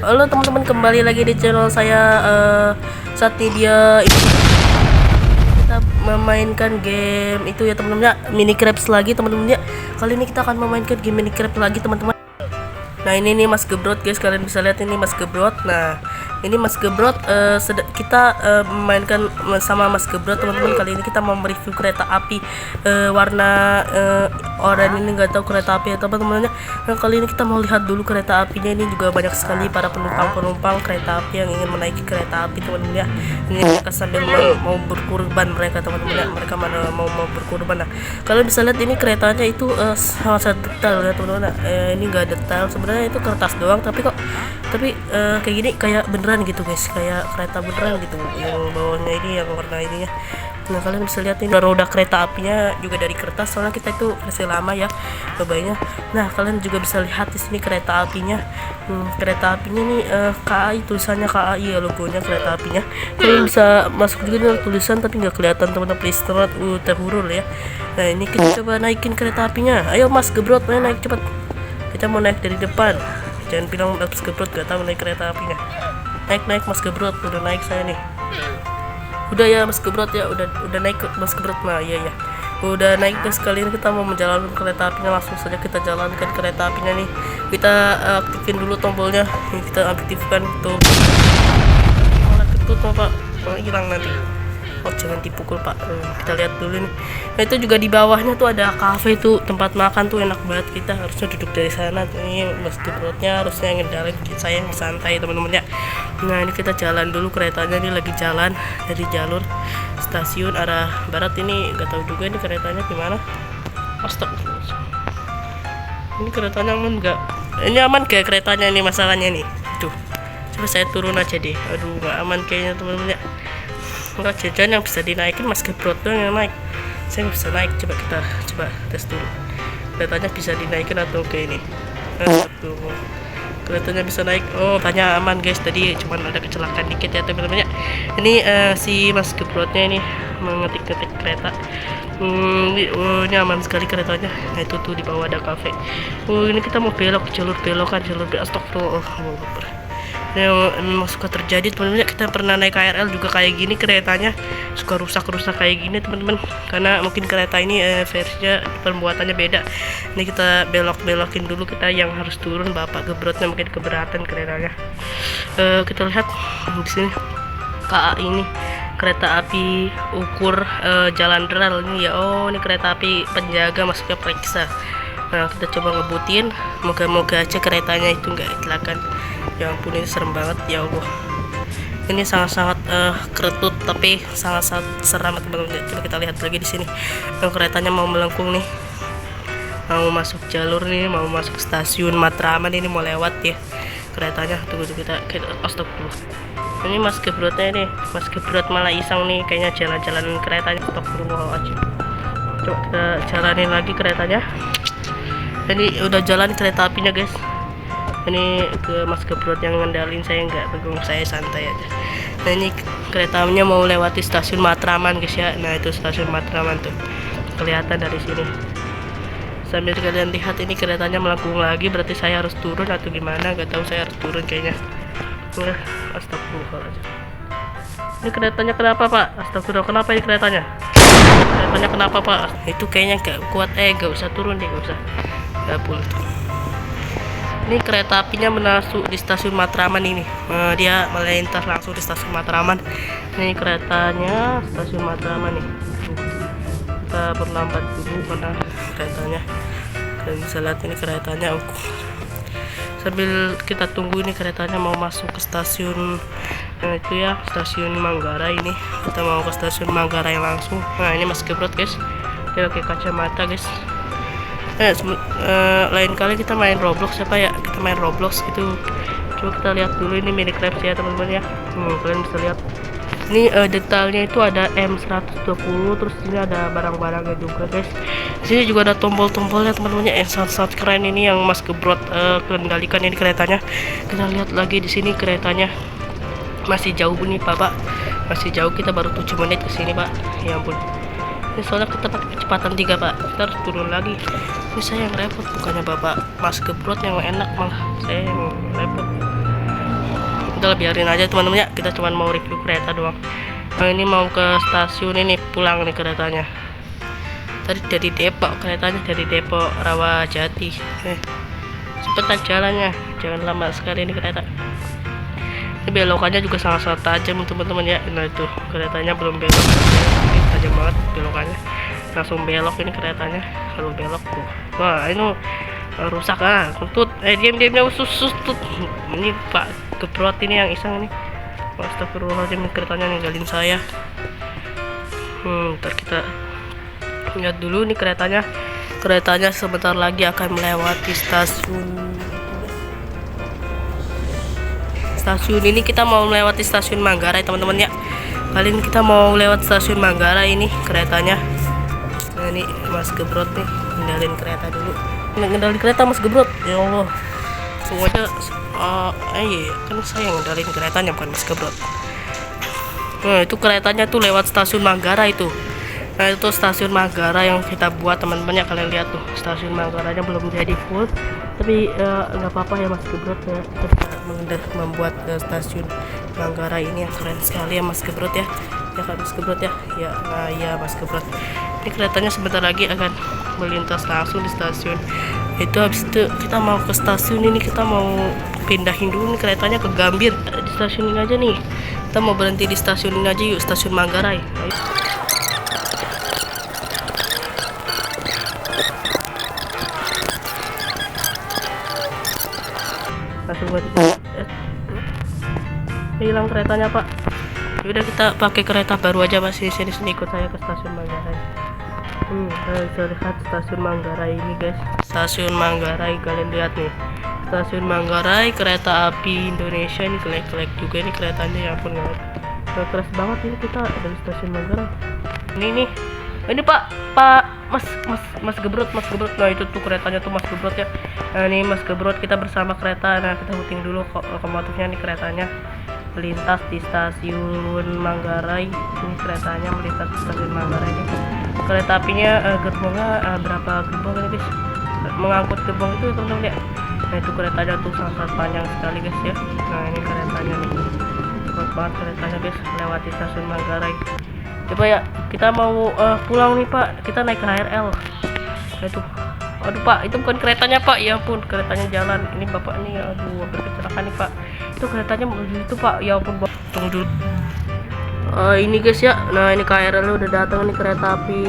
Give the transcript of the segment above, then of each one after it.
Halo teman-teman, kembali lagi di channel saya. Saat ini kita memainkan game itu ya teman-teman ya, Minecraft lagi teman-teman ya. Kali ini kita akan memainkan game Minecraft lagi teman-teman. Nah ini nih Mas Gebrot guys, kalian bisa lihat ini Mas Gebrot. Nah ini Mas Gebrot, kita memainkan sama Mas Gebrot teman-teman. Kali ini kita mau mereview kereta api warna oranye ini, nggak tahu kereta api ya teman-teman. Nah kali ini kita mau lihat dulu kereta apinya. Ini juga banyak sekali para penumpang kereta api yang ingin menaiki kereta api teman-teman ya. Ini mereka sambil mau berkorban mereka teman-teman ya. Mereka mana mau berkorban. Nah kalian bisa lihat ini keretanya itu sangat detail ya teman-teman. Ini nggak detail sebenarnya, itu kertas doang, tapi kayak gini kayak beneran gitu guys, kayak kereta beneran gitu. Yang bawahnya ini yang warna ininya. Nah kalian bisa lihat ini roda kereta apinya juga dari kertas, soalnya kita itu versi lama ya cobainnya. Nah kalian juga bisa lihat di sini kereta apinya. Kereta apinya nih KAI, tulisannya KAI ya, logonya kereta apinya. Kalian bisa masuk juga tulisan tapi nggak kelihatan teman-teman, please teman terhurul ya. Nah ini kita coba naikin kereta apinya. Ayo Mas Gebrot, ayo naik cepat. Kita mau naik dari depan. Jangan bilang Mas Gebrot gak tahu naik kereta apinya. Naik Mas Gebrot, udah naik saya nih. Udah ya Mas Gebrot ya, udah naik Mas Gebrot. Nah iya ya, udah naik guys. Kali ini kita mau menjalankan kereta apinya, langsung saja kita jalankan kereta apinya nih. Kita aktifin dulu tombolnya. Kita aktifkan tuh. Malah ketut Pak, malah hilang nanti. Oh jangan dipukul Pak. Kita lihat dulu nih. Nah itu juga di bawahnya tuh ada cafe tuh, tempat makan tuh, enak banget. Kita harusnya duduk dari sana. Ini Mas Gebrotnya harusnya ngendalin, saya yang santai teman-teman ya. Nah ini kita jalan dulu, keretanya ini lagi jalan dari jalur stasiun arah barat. Ini nggak tahu juga ini keretanya gimana. Astagfirullah. Ini keretanya aman nggak? Ini aman kayak keretanya ini, masalahnya nih. Tuh coba saya turun aja deh. Aduh nggak aman kayaknya teman-teman ya. Enggak, jajan yang bisa dinaikin Mas Gebrot doang yang naik. Saya nggak bisa naik. Kita coba tes dulu. Keretanya bisa dinaikin atau kayak ini. Keretanya bisa naik. Oh tanya aman guys. Tadi cuman ada kecelakaan dikit ya teman-teman ya. Ini si Mas Gebrotnya ini mengetik-ngetik kereta. Ini aman sekali keretanya. Nah itu tuh di bawah ada kafe. Ini kita mau belok, jalur belokan, astagfirullah. Memang suka terjadi teman-teman. Kita pernah naik KRL juga kayak gini, keretanya suka rusak kayak gini teman-teman, karena mungkin kereta ini versinya pembuatannya beda. Ini kita belok-belokin dulu, kita yang harus turun. Bapak Gebrotnya mungkin keberatan keretanya. Kita lihat di sini KA ini kereta api ukur jalan rel ini ya. Oh ini kereta api penjaga, masuknya periksa. Nah kita coba ngebutin, moga-moga aja keretanya itu nggak kecelakaan. Ya ampun ini serem banget ya Allah. Ini sangat-sangat keretut tapi sangat-sangat seram teman-teman. Coba kita lihat lagi di sini. Keretanya mau melengkung nih, mau masuk jalur nih, mau masuk stasiun Matraman. Ini mau lewat ya keretanya. Tunggu kita astagfirullah. Ini Mas Gebrotnya ini, Mas Gebrot malah iseng nih kayaknya jalan-jalanin keretanya. Astagfirullahaladzim. Coba kita jalanin lagi keretanya. Ini udah jalan kereta apinya guys. Ini ke Mas Gebrot yang ngendalin, saya nggak pegang, saya santai aja. Nah ini keretanya mau lewati stasiun Matraman guys ya. Nah itu stasiun Matraman tuh kelihatan dari sini. Sambil kalian lihat ini keretanya melengkung lagi, berarti saya harus turun atau gimana, nggak tahu. Saya harus turun kayaknya. Astagfirullahaladzim. Ini keretanya kenapa Pak? Astagfirullah, kenapa ini keretanya? Keretanya kenapa Pak? Itu kayaknya nggak kuat, nggak usah turun deh, nggak usah. Nggak boleh. Ini kereta apinya masuk di stasiun Matraman ini. Dia melintas langsung di stasiun Matraman. Ini keretanya stasiun Matraman nih. Kita berlambat dulu karena keretanya. Kalian bisa lihat ini keretanya. Sambil kita tunggu ini keretanya mau masuk ke stasiun itu ya, stasiun Manggarai ini. Kita mau ke stasiun Manggarai langsung. Nah ini Mas Gebrot guys, dia pakai kacamata guys. Lain kali kita main Roblox apa ya, kita main Roblox itu. Coba kita lihat dulu ini Minecraft ya teman-teman ya. Kalian bisa lihat ini detailnya itu ada M120, terus ini ada barang-barangnya juga guys. Di sini juga ada tombol-tombolnya teman-teman ya, sangat keren ini yang Mas Gebrot kendalikan ini keretanya. Kita lihat lagi di sini keretanya masih jauh nih Pak, masih jauh, kita baru 7 menit ke sini Pak. Ya ampun. Ini soalnya kita pakai kecepatan 3 Pak, kita harus turun lagi. Ini saya yang repot, bukannya Bapak Mas Gebrot yang enak, malah saya yang repot. Udah biarin aja teman-teman ya, kita cuma mau review kereta doang. Nah ini mau ke stasiun ini, pulang nih keretanya. Tadi dari Depok, keretanya dari Depok Rawajati. Cepetan jalannya, jangan lama sekali ini kereta. Ini belokannya juga sangat-sangat tajam teman-teman ya. Nah itu keretanya belum belok, ini tajam banget belokannya, langsung belok ini keretanya. Kalau belok tuh, wah ini rusak kentut. Diam sus tut. Ini Pak Gebrot ini yang iseng ini. Astagfirullahaladzim, keretanya ninggalin saya. Ntar kita lihat dulu nih keretanya. Keretanya sebentar lagi akan melewati stasiun ini. Kita mau melewati stasiun Manggarai teman-teman ya. Kali ini kita mau lewat stasiun Manggarai ini keretanya. Nah ini Mas Gebrot nih ngendalin kereta dulu. Ngendalin kereta Mas Gebrot, ya Allah. Semuanya kan saya ngendalin keretanya bukan Mas Gebrot. Nah itu keretanya tuh lewat stasiun Manggarai itu. Nah itu stasiun Manggarai yang kita buat teman-teman ya, kalian lihat tuh stasiun Manggarainya belum jadi full, tapi nggak apa-apa ya Mas Gebrot ya, kita membuat stasiun Manggarai ini yang keren sekali ya Mas Gebrot ya. Ya kan Mas Gebrot ya, ya Mas Gebrot. Ini keretanya sebentar lagi akan melintas langsung di stasiun. Itu habis itu kita mau ke stasiun ini, kita mau pindahin dulu nih keretanya ke Gambir. Di stasiun ini aja nih, kita mau berhenti di stasiun ini aja yuk, stasiun Manggarai. Langsung hilang keretanya Pak. Udah kita pakai kereta baru aja Mas. Sini ikut saya ke stasiun Manggarai. Kita lihat stasiun Manggarai ini guys. Stasiun Manggarai, kalian lihat nih. Stasiun Manggarai, kereta api Indonesia ini kelek-kelek juga ini keretanya, ya ampun guys. Keras banget ini kita dari stasiun Manggarai. Ini Pak Mas Gebrot. Nah itu tuh keretanya tuh Mas Gebrot ya. Nah ini Mas Gebrot, kita bersama kereta. Nah kita puting dulu lokomotifnya nih, keretanya melintas di stasiun Manggarai. Ini keretanya melintas di stasiun Manggarai ini. Kereta apinya gerbongnya berapa gerbong ini guys? Mengangkut gerbong itu teman-teman ya. Nah itu keretanya tuh sangat panjang sekali guys ya. Nah ini keretanya nih, cepat banget keretanya guys, lewati stasiun Manggarai. Coba ya, kita mau pulang nih Pak, kita naik KRL. Nah itu, aduh Pak, itu bukan keretanya Pak, ya ampun, keretanya jalan. Ini Bapak nih, aduh hampir kecelakaan nih Pak. Itu keretanya menuju itu Pak, ya ampun Bapak. Tunggu dulu. Ini guys ya, nah ini KRL udah datang nih, kereta api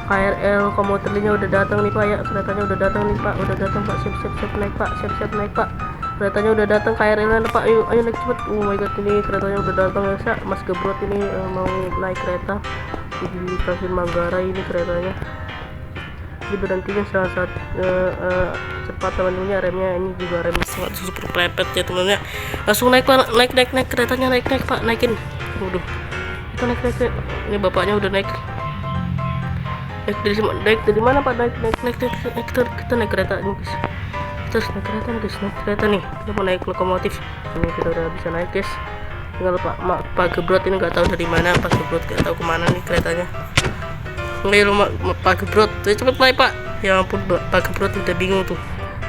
KRL komuter lainnya udah datang nih Pak ya. Keretanya udah datang nih Pak, udah datang Pak, siap naik Pak, siap naik Pak. Keretanya udah datang, KRL-nya Pak, ayo naik cepet. Oh my god, ini keretanya udah datang ya. Mas Gebrot ini mau naik kereta di stasiun Manggarai ini keretanya. Jadi berhentinya sangat cepat teman-teman, remnya ini juga rem sangat super prepet ya teman-teman. Langsung naik Pak, naik keretanya, naik Pak, naikin. Waduh, kita naik. Ini bapaknya udah naik. Naik dari mana Pak? Naik kita naik kereta ini guys. Terus naik kereta nih, kita mau naik lokomotif. Ini kita udah bisa naik guys. Tinggal Pak Gebrot ini nggak tahu dari mana. Pak Gebrot nggak tahu kemana nih keretanya. Nggak Pak Gebrot, cepet naik Pak. Ya ampun Pak Gebrot udah bingung tuh.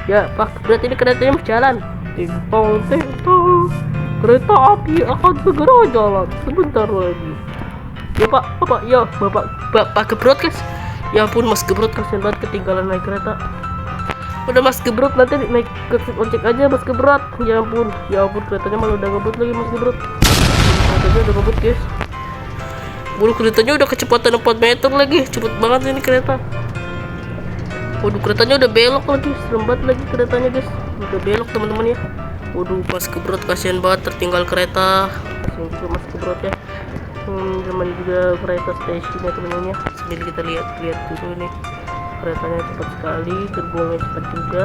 Ya Pak Gebrot, ini keretanya berjalan. Ting-tong. Kereta api akan segera jalan sebentar lagi. Ya Pak, ya Pak Gebrot guys. Ya ampun Mas Gebrot, kasihan banget ketinggalan naik kereta. Udah Mas Gebrot, nanti naik ke ojek aja Mas Gebrot. Ya ampun keretanya malah udah ngebut lagi Mas Gebrot. Keretanya udah ngebut guys. Waduh, keretanya udah kecepatan 4 meter lagi, cepet banget ini kereta. Waduh, keretanya udah belok lagi, serem banget lagi keretanya guys. Udah belok teman-teman ya. Waduh, Mas Gebrot kasihan banget tertinggal kereta. Kasihan juga Mas Gebrot ya. Zaman juga kereta stasiun ya teman-teman ya. Sambil kita lihat dulu nih. Keretanya cepat sekali, gerbongnya cepat juga.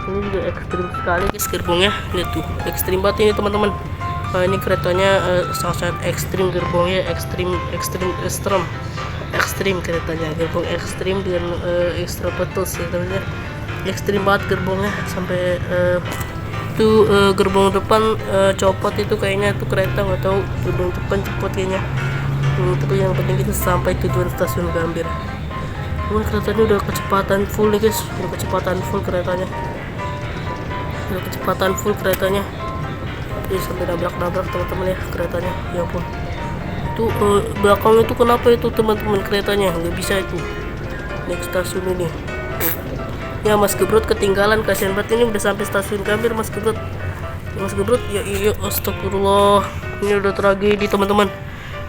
Ini juga ekstrim sekali guys gerbongnya. Lihat tuh, ekstrim banget ini teman-teman. Ini keretanya sangat ekstrim gerbongnya, ekstrim keretanya, gerbong ekstrim dengan ekstra petus ya teman-teman. Ekstrim banget gerbongnya, sampai gerbong depan copot itu kayaknya tuh kereta, nggak tahu gerbong depan copot kayaknya. Tapi yang penting kita sampai tujuan stasiun Gambir. Keretanya udah kecepatan full nih guys, udah kecepatan full keretanya. sampai nabrak-nabrak teman-teman ya keretanya. Ya ampun, itu belakang itu kenapa itu teman-teman keretanya nggak bisa itu naik stasiun ini. Ya Mas Gebrot ketinggalan, kasihan banget ini udah sampai stasiun Gambir Mas Gebrot. Ya, Mas Gebrot ya iya astagfirullah, ini udah tragedi teman-teman.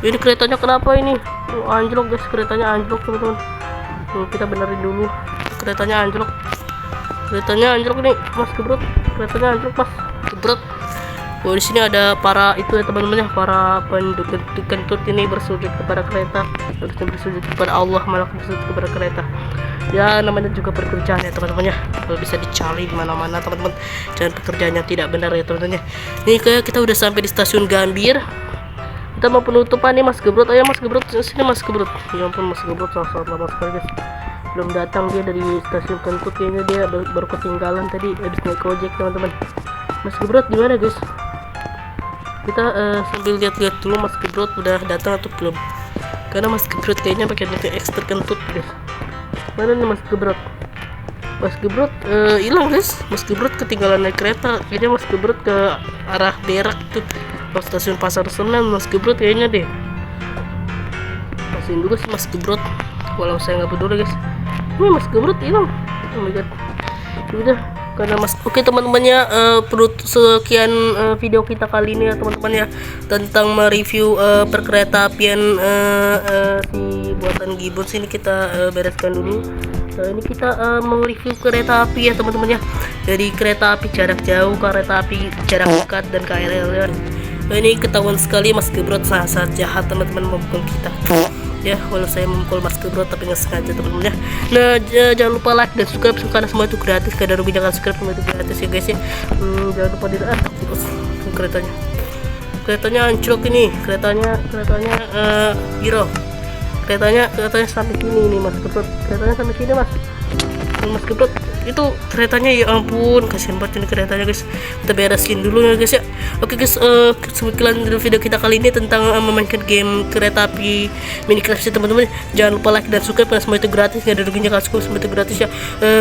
Ini keretanya kenapa ini? Anjlok guys, keretanya anjlok teman-teman. Kita benerin dulu, keretanya anjlok. Keretanya anjlok nih Mas Gebrot, keretanya anjlok Mas Gebrot. Oh, di sini ada para itu ya teman-teman ya, para pendukung kentut ini bersujud kepada kereta, harusnya bersujud kepada Allah malah bersujud kepada kereta. Ya namanya juga pekerjaan ya teman-teman ya, kalau bisa dicari di mana-mana teman-teman, jangan pekerjaan yang tidak benar ya teman-teman ya. Ini kayak kita udah sampai di stasiun Gambir, kita mau penutupan nih Mas Gebrot. Ayo Mas Gebrot sini Mas Gebrot. Ya ampun Mas Gebrot sangat lama sekali guys, belum datang dia dari stasiun Kentut, kayaknya dia baru ketinggalan tadi habis naik ojek teman-teman. Mas Gebrot gimana guys? Kita sambil lihat-lihat dulu Mas Gebrot udah datang atau belum, karena Mas Gebrot kayaknya pakai ekstra Kentut guys. Mana nih Mas Gebrot? Mas Gebrot hilang guys, Mas Gebrot ketinggalan naik kereta, kayaknya Mas Gebrot ke arah Berak tuh, ke stasiun Pasar Senen Mas Gebrot kayaknya deh. Pastiin dulu sih Mas Gebrot, walau saya nggak peduli guys. Ini Mas Gebrot hilang, oh my god. Udah karena Mas, oke teman-temannya, sekian video kita kali ini ya teman-teman ya, tentang mereview perkereta apian si buatan Gibbons ini. Kita bereskan dulu. Ini kita mau review kereta api ya teman-teman ya, jadi kereta api jarak jauh, kereta api jarak dekat, dan KRL ya. Ini ketahuan sekali Mas Gebrot sangat jahat teman-teman, memukul kita ya, walau saya memukul Mas Gebrot tapi nggak sengaja teman-teman ya. Nah jangan lupa like dan subscribe karena semua itu gratis, gak ada ruginya kalau subscribe, semua itu gratis ya guys ya. Jangan lupa di keretanya anjlok ini, keretanya Giro, keretanya sampai sini nih Mas Gebrot, keretanya sampai sini Mas Gebrot. Itu keretanya ya ampun, kasihan banget ini keretanya guys. Kita beresin dulu ya guys ya. Oke guys, sekian video kita kali ini tentang memainkan game kereta api Minecraft ya teman-teman. Jangan lupa like dan subscribe karena semua itu gratis, gak ada ruginya kalau semua itu gratis ya.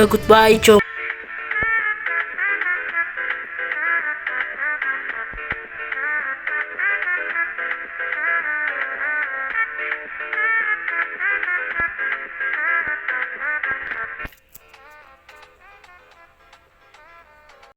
Goodbye, ciao.